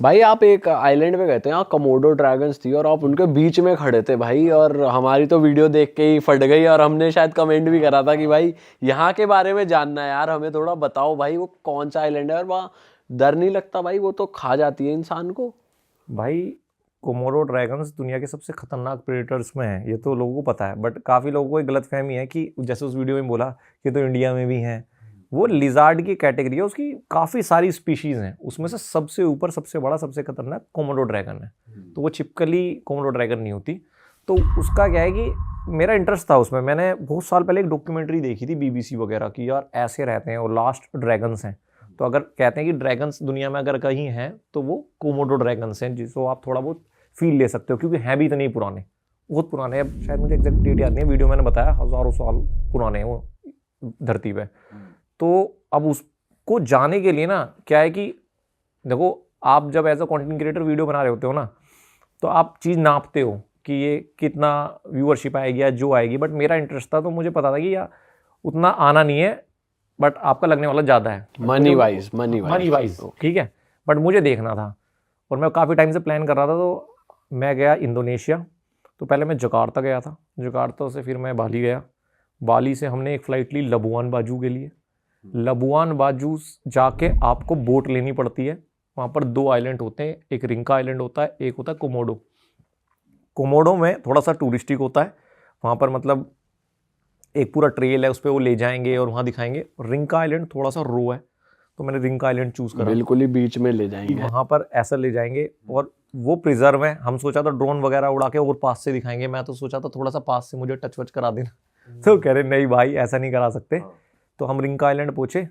भाई आप एक आइलैंड पे गए थे, यहाँ कमोडो ड्रैगन्स थी और आप उनके बीच में खड़े थे भाई, और हमारी तो वीडियो देख के ही फट गई, और हमने शायद कमेंट भी करा था कि भाई यहाँ के बारे में जानना है यार, हमें थोड़ा बताओ भाई वो कौन सा आइलैंड है, और वहाँ डर नहीं लगता भाई, वो तो खा जाती है इंसान को। भाई कोमोडो ड्रैगन्स दुनिया के सबसे खतरनाक प्रेडेटर्स में है, ये तो लोगों को पता है, बट काफ़ी लोगों को एक गलतफहमी है कि जैसे उस वीडियो में बोला कि तो इंडिया में भी हैं। वो लिजार्ड की कैटेगरी है, उसकी काफ़ी सारी स्पीशीज़ हैं, उसमें से सबसे ऊपर सबसे बड़ा सबसे खतरनाक कोमोडो ड्रैगन है। तो वो चिपकली कोमोडो ड्रैगन नहीं होती। तो उसका क्या है कि मेरा इंटरेस्ट था उसमें, मैंने बहुत साल पहले एक डॉक्यूमेंट्री देखी थी BBC वगैरह की, यार ऐसे रहते हैं और लास्ट ड्रैगन्स हैं। तो अगर कहते हैं कि ड्रैगन्स दुनिया में अगर कहीं हैं तो वो कोमोडो ड्रैगन्स हैं, जिसको आप थोड़ा बहुत फील ले सकते हो, क्योंकि हैं भी इतने ही पुराने, बहुत पुराने। अब शायद मुझे एग्जैक्ट डेट याद नहीं है, वीडियो मैंने बताया हज़ारों साल पुराने हैं वो धरती पे। तो अब उसको जाने के लिए ना क्या है कि देखो, आप जब as a content creator video बना रहे होते हो ना, तो आप चीज़ नापते हो कि ये कितना व्यूअरशिप आएगी या जो आएगी, बट मेरा इंटरेस्ट था तो मुझे पता था कि यार उतना आना नहीं है, बट आपका लगने वाला ज़्यादा है मनी वाइज ठीक है, बट मुझे देखना था। और मैं काफ़ी टाइम से प्लान कर रहा था, तो मैं गया इंडोनेशिया। तो पहले मैं जकार्ता गया था, जकार्ता से फिर मैं बाली गया, बाली से हमने एक फ़्लाइट ली लबुआन बाजू के लिए। लबुआन बाजू जाके आपको बोट लेनी पड़ती है, वहाँ पर 2 आइलैंड होते हैं, एक रिंका आइलैंड होता है, एक होता है कोमोडो। कोमोडो में थोड़ा सा टूरिस्टिक होता है, वहाँ पर मतलब एक पूरा ट्रेल है, उस पर वो ले जाएंगे और वहाँ दिखाएंगे। रिंका आइलैंड थोड़ा सा रो है, तो मैंने रिंका आइलैंड चूज़ करा, बिल्कुल ही बीच में ले जाएंगे, वहाँ पर ऐसा ले जाएंगे। और वो प्रिजर्व है, हम सोचा था ड्रोन वगैरह उड़ा के और पास से दिखाएंगे, मैं तो सोचा था थोड़ा सा पास से मुझे टच वच करा देना। तो कह रहे नहीं भाई ऐसा नहीं करा सकते। तो हम रिंका आइलैंड पहुँचे,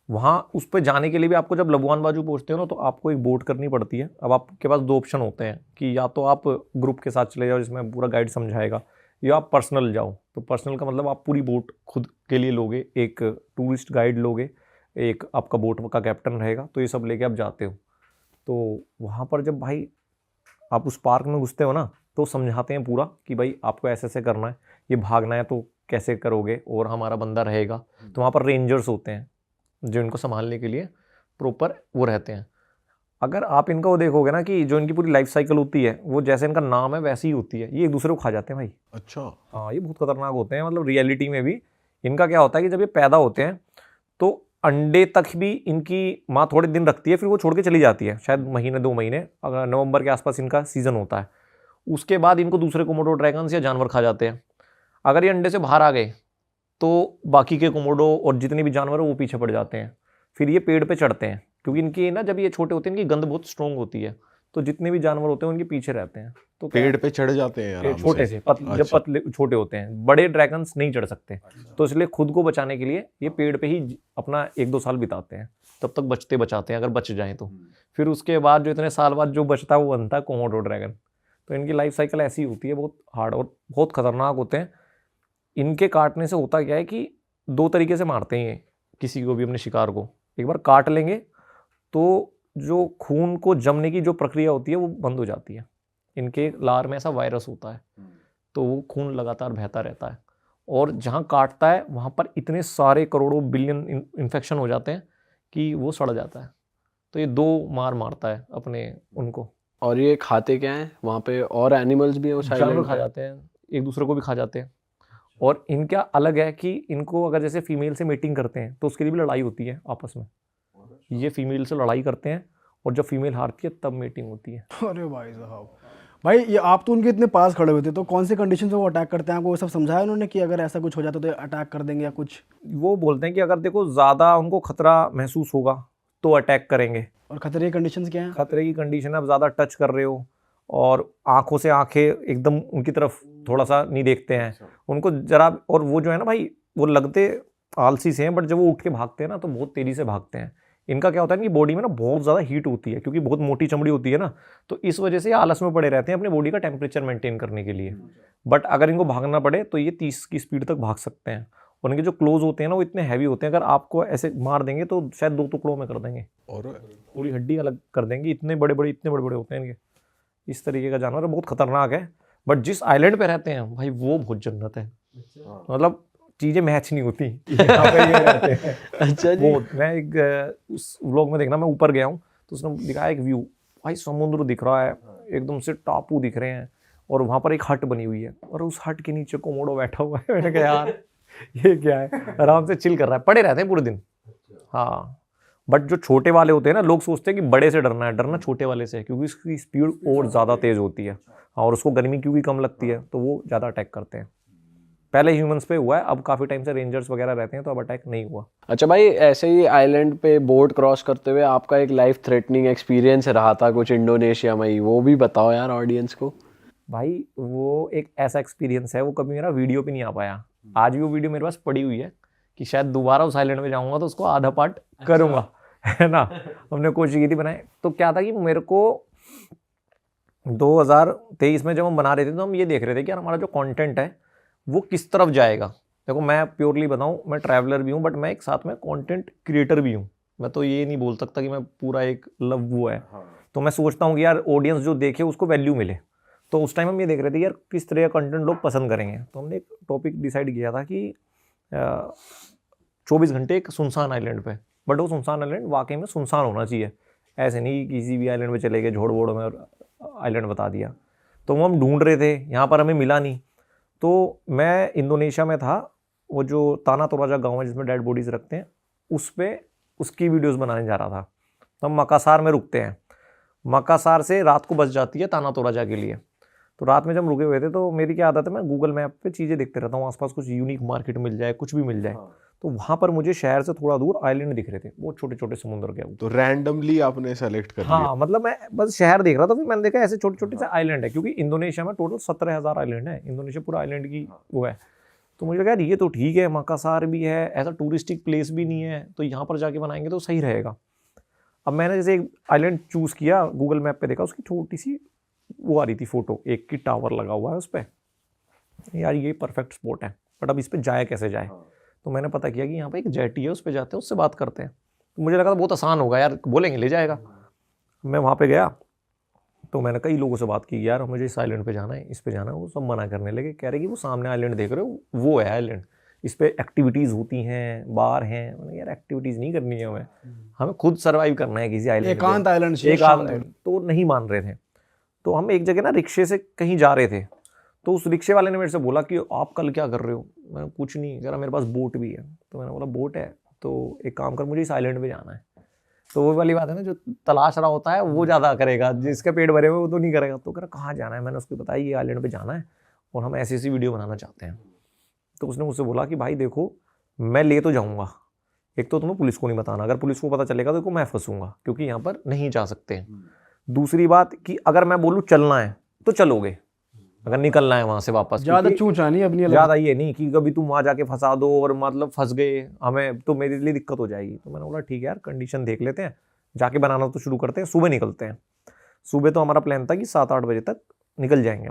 वहाँ उस पर जाने के लिए भी आपको जब लबुआन बाजू पहुँचते हो ना, तो आपको एक बोट करनी पड़ती है। अब आपके पास 2 ऑप्शन होते हैं कि या तो आप ग्रुप के साथ चले जाओ जिसमें पूरा गाइड समझाएगा, या आप पर्सनल जाओ। तो पर्सनल का मतलब आप पूरी बोट खुद के लिए लोगे, एक टूरिस्ट गाइड लोगे, एक आपका बोट का कैप्टन रहेगा, तो ये सब लेके आप जाते हो। तो वहाँ पर जब भाई आप उस पार्क में घुसते हो ना, तो समझाते हैं पूरा कि भाई आपको ऐसे ऐसे करना है, ये भागना है तो कैसे करोगे, और हमारा बंदा रहेगा। तो वहाँ पर रेंजर्स होते हैं जो इनको संभालने के लिए प्रॉपर वो रहते हैं। अगर आप इनका वो देखोगे ना कि जो इनकी पूरी लाइफ साइकिल होती है, वो जैसे इनका नाम है वैसी ही होती है, ये एक दूसरे को खा जाते हैं भाई। अच्छा। हाँ, ये बहुत खतरनाक होते हैं, मतलब रियलिटी में भी। इनका क्या होता है कि जब ये पैदा होते हैं तो अंडे तक भी इनकी माँ थोड़े दिन रखती है, फिर वो छोड़ के चली जाती है, शायद महीने 2 महीने, अगर नवंबर के आसपास इनका सीजन होता है। उसके बाद इनको दूसरे कोमोडो ड्रैगन्स या जानवर खा जाते हैं। अगर ये अंडे से बाहर आ गए तो बाकी के कोमोडो और जितने भी जानवर हैं वो पीछे पड़ जाते हैं। फिर ये पेड़ पे चढ़ते हैं, क्योंकि इनकी ना जब ये छोटे होते हैं इनकी गंध बहुत स्ट्रॉन्ग होती है, तो जितने भी जानवर होते हैं उनके पीछे रहते हैं। तो पेड़ पे चढ़ जाते हैं आराम छोटे से जब पतले छोटे होते हैं, बड़े ड्रैगन्स नहीं चढ़ सकते। तो इसलिए खुद को बचाने के लिए ये पेड़ पे ही अपना 1-2 साल बिताते हैं, तब तक बचते बचाते हैं अगर बच जाएं तो। फिर उसके बाद जो इतने साल बाद जो बचता है वो बनता है कोमोडो ड्रैगन। तो इनकी लाइफ साइकिल ऐसी होती है, बहुत हार्ड और बहुत खतरनाक होते हैं। इनके काटने से होता क्या है कि 2 तरीके से मारते हैं ये किसी को भी, अपने शिकार को। एक बार काट लेंगे तो जो खून को जमने की जो प्रक्रिया होती है वो बंद हो जाती है। इनके लार में ऐसा वायरस होता है, तो वो खून लगातार बहता रहता है, और जहाँ काटता है वहाँ पर इतने सारे करोड़ों बिलियन इन्फेक्शन हो जाते हैं कि वो सड़ जाता है। तो ये 2 मार मारता है अपने उनको। और ये खाते क्या हैं वहाँ पे, और एनिमल्स भी हैं उस जानवर आइलैंड खा पे? जाते हैं, एक दूसरे को भी खा जाते हैं। और इनका अलग है कि इनको अगर जैसे फीमेल से मीटिंग करते हैं तो उसके लिए भी लड़ाई होती है आपस में। ये फीमेल से लड़ाई करते हैं और जब फीमेल हारती है तब मीटिंग होती है। अरे भाई साहब, भाई ये आप तो उनके इतने पास खड़े हुए थे, तो कौन सी कंडीशन में वो अटैक करते हैं, आपको वो सब समझाया उन्होंने कि अगर ऐसा कुछ हो जाता तो अटैक कर देंगे या कुछ? वो बोलते हैं कि अगर देखो ज़्यादा उनको खतरा महसूस होगा तो अटैक करेंगे। और खतरे की कंडीशंस क्या हैं? खतरे की कंडीशन है, आप ज़्यादा टच कर रहे हो और आंखों से आंखें एकदम उनकी तरफ थोड़ा सा नहीं देखते हैं उनको जरा। और वो जो है ना भाई, वो लगते आलसी से हैं, बट जब वो उठ के भागते हैं ना तो बहुत तेज़ी से भागते हैं। इनका क्या होता है कि बॉडी में ना बहुत ज़्यादा हीट होती है, क्योंकि बहुत मोटी चमड़ी होती है ना, तो इस वजह से ये आलस में पड़े रहते हैं अपनी बॉडी का टेम्परेचर मेंटेन करने के लिए। बट अगर इनको भागना पड़े तो ये 30 की स्पीड तक भाग सकते हैं। और इनके जो क्लोज होते हैं ना वो इतने हैवी होते हैं, अगर आपको ऐसे मार देंगे तो शायद 2 टुकड़ों में कर देंगे, और पूरी हड्डी अलग कर देंगे। इतने बड़े बड़े होते हैं इनके। इस तरीके का जानवर बहुत खतरनाक है। बट जिस आइलैंड पे रहते हैं भाई वो बहुत जन्नत है, मतलब चीज़ें मैच नहीं होती यहाँ पे ये रहते हैं। अच्छा जी। वो मैं एक उस व्लॉग में देखना, मैं ऊपर गया हूँ तो उसने दिखाया एक व्यू, भाई समुद्र दिख रहा है, एकदम से टापू दिख रहे हैं, और वहाँ पर एक हट बनी हुई है, और उस हट के नीचे कोमोडो बैठा हुआ है। मैंने कहा यार ये क्या है, आराम से चिल कर रहा है, पड़े रहते हैं पूरे दिन। हाँ, बट जो छोटे वाले होते हैं ना, लोग सोचते हैं कि बड़े से डरना है, डरना छोटे वाले से है, क्योंकि उसकी स्पीड और ज़्यादा तेज़ होती है। हाँ, और उसको गर्मी क्योंकि कम लगती है, तो वो ज़्यादा अटैक करते हैं। पहले ह्यूमंस पे हुआ है, अब काफ़ी टाइम से रेंजर्स वगैरह रहते हैं, तो अब अटैक नहीं हुआ। अच्छा भाई, ऐसे ही आइलैंड पे बोट क्रॉस करते हुए आपका एक लाइफ थ्रेटनिंग एक्सपीरियंस रहा था कुछ इंडोनेशिया में ही, वो भी बताओ यार ऑडियंस को। भाई वो एक ऐसा एक्सपीरियंस है, वो कभी मेरा वीडियो पे नहीं आ पाया। आज भी वो वीडियो मेरे पास पड़ी हुई है कि शायद दोबारा उस आइलैंड में जाऊंगा तो उसको आधा पार्ट करूंगा, है ना। हमने कोशिश की थी बनाए, तो क्या था कि मेरे को 2023 में जब हम बना रहे थे तो हम ये देख रहे थे कि यार हमारा जो कंटेंट है वो किस तरफ जाएगा। देखो मैं प्योरली बताऊं, मैं ट्रैवलर भी हूं, बट मैं एक साथ में कंटेंट क्रिएटर भी हूं। मैं तो ये नहीं बोल सकता कि मैं पूरा एक लव वो है। तो मैं सोचता हूँ कि यार ऑडियंस जो देखे उसको वैल्यू मिले। तो उस टाइम हम ये देख रहे थे यार किस तरह का कंटेंट लोग पसंद करेंगे। तो हमने एक टॉपिक डिसाइड किया था कि 24 घंटे एक सुनसान आइलैंड पे, बट वो सुनसान आइलैंड वाकई में सुनसान होना चाहिए। ऐसे नहीं किसी भी आइलैंड में चले गए झोड़ वोड़ में और आइलैंड बता दिया। तो वो हम ढूंढ रहे थे, यहाँ पर हमें मिला नहीं। तो मैं इंडोनेशिया में था, वो जो ताना तोराजा गाँव है जिसमें डेड बॉडीज़ रखते हैं, उस पर उसकी वीडियोज़ बनाने जा रहा था। तो हम मकासार में रुकते हैं, मकासार से रात को बस जाती है ताना तोराजा के लिए। तो रात में जब रुके हुए थे तो मेरी क्या आदत है, मैं गूगल मैप पे चीज़ें देखते रहता हूँ, आसपास कुछ यूनिक मार्केट मिल जाए, कुछ भी मिल जाए। तो वहाँ पर मुझे शहर से थोड़ा दूर आइलैंड दिख रहे थे, वो छोटे छोटे समुद्र के ऊपर। तो रैंडमली आपने सेलेक्ट कर लिया? हाँ, मतलब मैं बस शहर देख रहा था, फिर मैंने देखा ऐसे छोटे छोटे से आइलैंड है, क्योंकि इंडोनेशिया में टोटल 17,000 आइलैंड है। इंडोनेशिया पूरा आइलैंड की वो है। तो मुझे लगा यार ये तो ठीक है, मकासार भी है, ऐसा टूरिस्टिक प्लेस भी नहीं है, तो यहाँ पर जाके बनाएंगे तो सही रहेगा। अब मैंने जैसे एक आइलैंड चूज़ किया, गूगल मैप पे देखा, उसकी छोटी सी वो आ रही थी फोटो, एक की टावर लगा हुआ है उस पर। यार ये परफेक्ट स्पॉट है, बट अब इस पर जाए कैसे जाए। तो मैंने पता किया कि यहाँ पे एक जेटी है, उस पर जाते हैं, उससे बात करते हैं। तो मुझे लगा था बहुत आसान होगा यार, बोलेंगे ले जाएगा। मैं वहाँ पे गया तो मैंने कई लोगों से बात की, यार मुझे इस आइलैंड पे जाना है, इस पे जाना है। वो सब मना करने लगे, कह रहे कि वो सामने आइलैंड देख रहे हो वो है आइलैंड, इस पर एक्टिविटीज़ होती हैं, बार हैं। मैंने यार एक्टिविटीज़ नहीं करनी है हमें, हमें खुद सर्वाइव करना है किसी आइलैंड, एकांत आइलैंड चाहिए, एक। तो नहीं मान रहे थे। तो हम एक जगह ना रिक्शे से कहीं जा रहे थे, तो उस रिक्शे वाले ने मेरे से बोला कि आप कल क्या कर रहे हो। मैंने कुछ नहीं, जरा मेरे पास बोट भी है। तो मैंने बोला बोट है तो एक काम कर, मुझे इस आइलैंड पे जाना है। तो वो वाली बात है ना, जो तलाश रहा होता है वो ज़्यादा करेगा, जिसके पेट भरे हुए वो तो नहीं करेगा। तो कह रहा कहाँ जाना है, मैंने उसको बताया ये आइलैंड पे जाना है और हम ऐसी ऐसी वीडियो बनाना चाहते हैं। तो उसने मुझसे बोला कि भाई देखो मैं ले तो जाऊँगा, एक तो तुम्हें पुलिस को नहीं बताना, अगर पुलिस को पता चलेगा तो मैं फंसूंगा, क्योंकि यहाँ पर नहीं जा सकते हैं। दूसरी बात कि अगर मैं बोलूँ चलना है तो चलोगे, अगर निकलना है वहाँ से वापस, ज़्यादा चूचा नहीं अपनी, ज़्यादा ये नहीं कि कभी तुम वहाँ जाके फंसा दो और मतलब फंस गए हमें, तो मेरे लिए दिक्कत हो जाएगी। तो मैंने बोला ठीक है यार, कंडीशन देख लेते हैं, जाके बनाना तो शुरू करते हैं, सुबह निकलते हैं। सुबह तो हमारा प्लान था कि 7-8 बजे तक निकल जाएंगे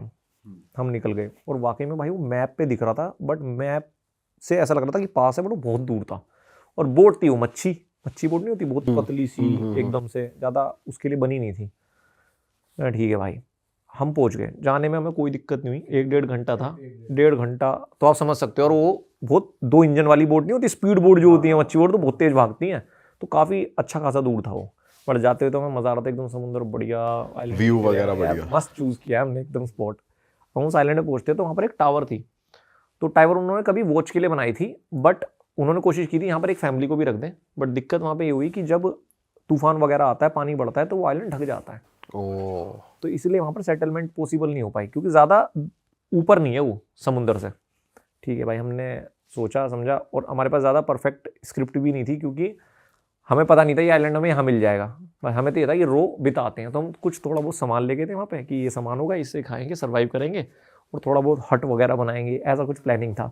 हम निकल गए। और वाकई में भाई वो मैप पे दिख रहा था, बट मैप से ऐसा लग रहा था कि पास है, बट वो बहुत दूर था। और बोट थी वो मच्छी बोट नहीं होती, बहुत पतली सी एकदम से, ज़्यादा उसके लिए बनी नहीं थी। ठीक है भाई, हम पहुंच गए। जाने में हमें कोई दिक्कत नहीं हुई, 1-1.5 घंटा था। 1.5 घंटा तो आप समझ सकते हो। और वो बहुत 2 इंजन वाली बोट नहीं होती, स्पीड बोट जो होती है, मच्छी बोट तो बहुत तेज भागती हैं, तो काफ़ी अच्छा खासा दूर था वो। पर जाते हुए तो हमें मज़ा आ रहा था, एकदम समुद्र बढ़िया, व्यू वगैरह बढ़िया, मस्त चूज़ किया हमने एकदम स्पॉट। हम उस आइलैंड में पहुँचते तो वहाँ पर एक टावर थी। तो टावर उन्होंने कभी वॉच के लिए बनाई थी, बट उन्होंने कोशिश की थी यहाँ पर एक फैमिली को भी रख दें। बट दिक्कत वहाँ पर ये हुई कि जब तूफान वगैरह आता है, पानी बढ़ता है, तो वो आइलैंड ढक जाता है। तो इसलिए वहाँ पर सेटलमेंट पॉसिबल नहीं हो पाई, क्योंकि ज़्यादा ऊपर नहीं है वो समुंदर से। ठीक है भाई, हमने सोचा समझा, और हमारे पास ज़्यादा परफेक्ट स्क्रिप्ट भी नहीं थी, क्योंकि हमें पता नहीं था ये आइलैंड हमें यहाँ मिल जाएगा। भाई हमें तो ये था कि रो बिताते हैं, तो हम कुछ थोड़ा बहुत सामान लेके थे वहाँ पे कि ये सामान होगा, इससे खाएंगे, सर्वाइव करेंगे, और थोड़ा बहुत हट वगैरह बनाएंगे, ऐसा कुछ प्लानिंग था।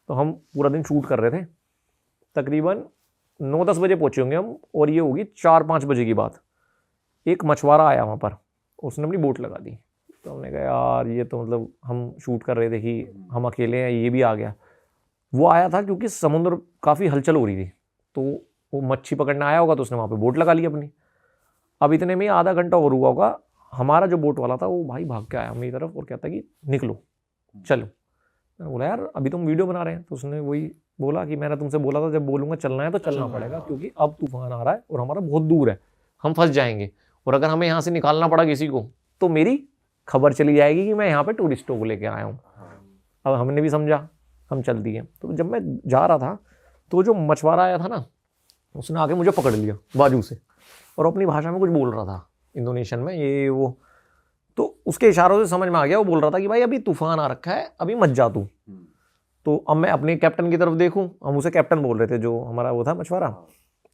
तो हम पूरा दिन शूट कर रहे थे। तकरीबन 9-10 बजे पहुँचे होंगे हम, और ये होगी 4-5 बजे की बात। एक मछुआरा आया वहाँ पर, उसने अपनी बोट लगा दी। तो हमने कहा यार ये तो मतलब हम शूट कर रहे थे कि हम अकेले हैं, ये भी आ गया। वो आया था क्योंकि समुद्र काफ़ी हलचल हो रही थी, तो वो मच्छी पकड़ने आया होगा, तो उसने वहाँ पे बोट लगा ली अपनी। अब इतने में आधा घंटा और हुआ होगा, हमारा जो बोट वाला था वो भाई भाग के आया मेरी तरफ और कहता कि निकलो चलो। मैंने बोला यार अभी तुम वीडियो बना रहे हैं। तो उसने वही बोला कि मैंने तुमसे बोला था जब बोलूँगा चलना है तो चलना पड़ेगा, क्योंकि अब तूफान आ रहा है और हमारा बहुत दूर है, हम फंस जाएंगे। और अगर हमें यहाँ से निकालना पड़ा किसी को तो मेरी खबर चली जाएगी कि मैं यहाँ पे टूरिस्टों को लेके आया हूँ। अब हमने भी समझा, हम चल दिए। तो जब मैं जा रहा था तो जो मछुआरा आया था ना, उसने आके मुझे पकड़ लिया बाजू से और अपनी भाषा में कुछ बोल रहा था, इंडोनेशियन में, ये वो। तो उसके इशारों से समझ में आ गया, वो बोल रहा था कि भाई अभी तूफान आ रखा है, अभी मत जा तू। तो अब मैं अपने कैप्टन की तरफ देखूं, हम उसे कैप्टन बोल रहे थे, जो हमारा वो था मछुआरा।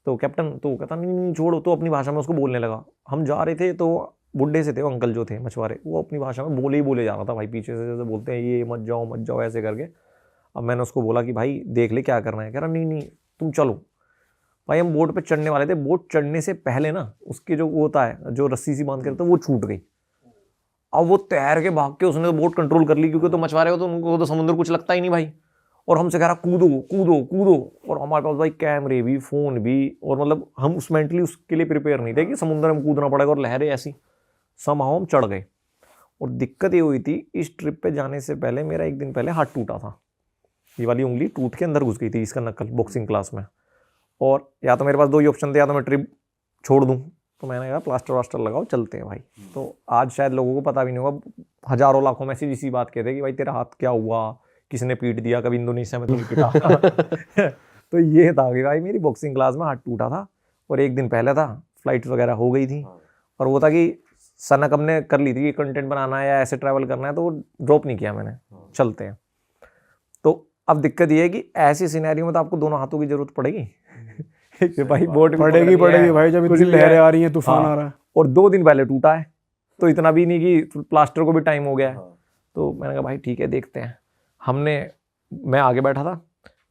तो कैप्टन तो कहता नहीं नहीं छोड़ो, तो अपनी भाषा में उसको बोलने लगा। हम जा रहे थे तो बुढ़े से थे वो अंकल जो थे मछुआरे, वो अपनी भाषा में बोले ही बोले जा रहा था भाई, पीछे से जैसे बोलते हैं ये मत जाओ ऐसे करके। अब मैंने उसको बोला कि भाई देख ले क्या करना है। कह रहा नहीं नहीं तुम चलो। भाई हम बोट पे चढ़ने वाले थे, बोट चढ़ने से पहले ना उसके जो वो होता है जो रस्सी सी बांध के रखते हैं वो छूट गई। अब वो तैर के भाग के उसने तो बोट कंट्रोल कर ली, क्योंकि तो मछुआरे हो तो उनको तो समुद्र कुछ लगता ही नहीं भाई। और हमसे कह रहा कूदो कूदो कूदो, और हमारे पास भाई कैमरे भी फ़ोन भी, और मतलब हम उस मेंटली उसके लिए प्रिपेयर नहीं थे कि समुद्र में कूदना पड़ेगा और लहरें ऐसी। समहाउ हम चढ़ गए। और दिक्कत ये हुई थी, इस ट्रिप पे जाने से पहले मेरा एक दिन पहले हाथ टूटा था, ये वाली उंगली टूट के अंदर घुस गई थी इसका नकल बॉक्सिंग क्लास में। और या तो मेरे पास दो ही ऑप्शन थे, या तो मैं ट्रिप छोड़ दूँ, तो मैंने कहा प्लास्टर वास्टर लगाओ चलते हैं भाई। तो आज शायद लोगों को पता भी नहीं होगा, हज़ारों लाखों मैसेज इसी बात कहते कि भाई तेरा हाथ क्या हुआ, किसने पीट दिया, कभी इंडोनेशिया में तो नहीं पिटा। तो ये था कि भाई मेरी बॉक्सिंग क्लास में हाथ टूटा था, और एक दिन पहले था, फ्लाइट वगैरह हो गई थी, और वो था कि सनक हमने कर ली थी कि कंटेंट बनाना है या ऐसे ट्रैवल करना है, तो वो ड्रॉप नहीं किया मैंने, चलते हैं। तो अब दिक्कत ये है कि ऐसी सिनेरियो में तो आपको दोनों हाथों की जरूरत पड़ेगी। कि भाई बोट भी पड़ेगी भाई, जब इतनी लहरें आ रही हैं, तूफान आ रहा है। और 2 दिन पहले टूटा है, तो इतना भी नहीं कि प्लास्टर को भी टाइम हो गया है। तो मैंने कहा भाई ठीक है देखते हैं। मैं आगे बैठा था,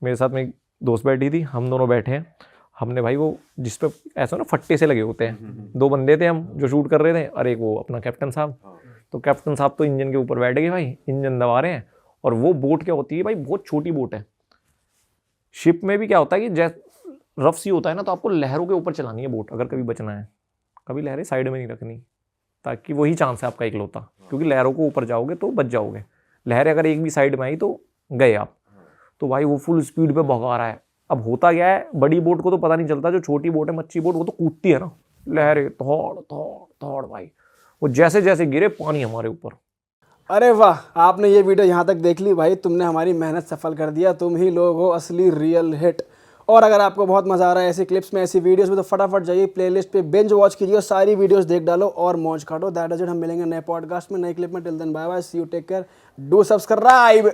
मेरे साथ में एक दोस्त बैठी थी, हम दोनों बैठे हैं। हमने भाई वो जिस पे ऐसा ना फट्टे से लगे होते हैं, 2 बंदे थे हम जो शूट कर रहे थे, और एक वो अपना कैप्टन साहब। तो कैप्टन साहब तो इंजन के ऊपर बैठ गए भाई, इंजन दबा रहे हैं। और वो बोट क्या होती है भाई, बहुत छोटी बोट है। शिप में भी क्या होता है कि रफ सी होता है ना, तो आपको लहरों के ऊपर चलानी है बोट, अगर कभी बचना है। कभी लहरें साइड में नहीं रखनी, ताकि वही चांस है आपका इकलौता, क्योंकि लहरों को ऊपर जाओगे तो बच जाओगे। लहरें अगर एक भी साइड में आई तो गए आप। तो भाई वो फुल स्पीड पे भगा रहा है। अब होता क्या है, बड़ी बोट को तो पता नहीं चलता, जो छोटी बोट है मच्छी बोट, वो तो कूदती है ना, लहरें थोड़ थोड़ थोड़ भाई, वो जैसे जैसे गिरे पानी हमारे ऊपर। अरे वाह, आपने ये वीडियो यहाँ तक देख ली भाई, तुमने हमारी मेहनत सफल कर दिया। तुम ही लोग हो असली रियल हिट। और अगर आपको बहुत मजा आ रहा है ऐसी क्लिप्स में, ऐसी वीडियोस में, तो फटाफट जाइए प्लेलिस्ट पे बिंज वॉच कीजिए, सारी वीडियोस देख डालो और मौज काटो। That is it. हम मिलेंगे नए पॉडकास्ट में, नए क्लिप में। Till then bye bye, see you, take care, do subscribe.